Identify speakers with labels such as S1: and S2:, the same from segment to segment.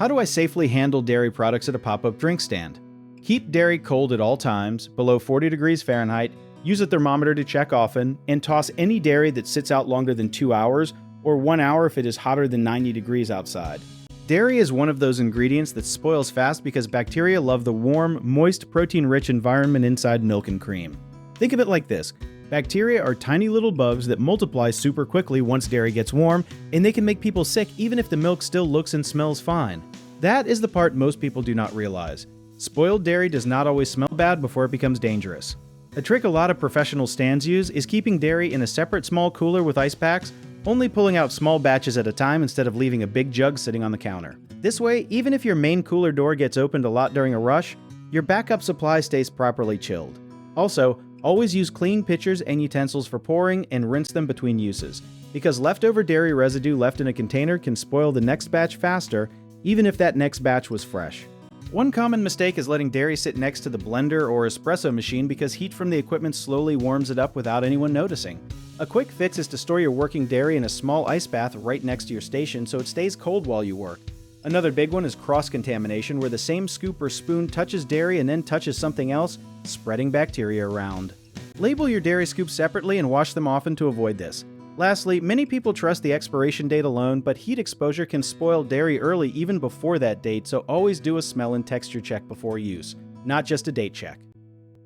S1: How do I safely handle dairy products at a pop-up drink stand? Keep dairy cold at all times, below 40 degrees Fahrenheit, use a thermometer to check often, and toss any dairy that sits out longer than 2 hours, or 1 hour if it is hotter than 90 degrees outside. Dairy is one of those ingredients that spoils fast because bacteria love the warm, moist, protein-rich environment inside milk and cream. Think of it like this. Bacteria are tiny little bugs that multiply super quickly once dairy gets warm, and they can make people sick even if the milk still looks and smells fine. That is the part most people do not realize. Spoiled dairy does not always smell bad before it becomes dangerous. A trick a lot of professional stands use is keeping dairy in a separate small cooler with ice packs, only pulling out small batches at a time instead of leaving a big jug sitting on the counter. This way, even if your main cooler door gets opened a lot during a rush, your backup supply stays properly chilled. Also, always use clean pitchers and utensils for pouring and rinse them between uses, because leftover dairy residue left in a container can spoil the next batch faster, even if that next batch was fresh. One common mistake is letting dairy sit next to the blender or espresso machine because heat from the equipment slowly warms it up without anyone noticing. A quick fix is to store your working dairy in a small ice bath right next to your station so it stays cold while you work. Another big one is cross-contamination, where the same scoop or spoon touches dairy and then touches something else, spreading bacteria around. Label your dairy scoops separately and wash them often to avoid this. Lastly, many people trust the expiration date alone, but heat exposure can spoil dairy early even before that date, so always do a smell and texture check before use, not just a date check.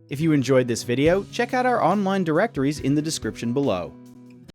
S1: If you enjoyed this video, check out our online directories in the description below.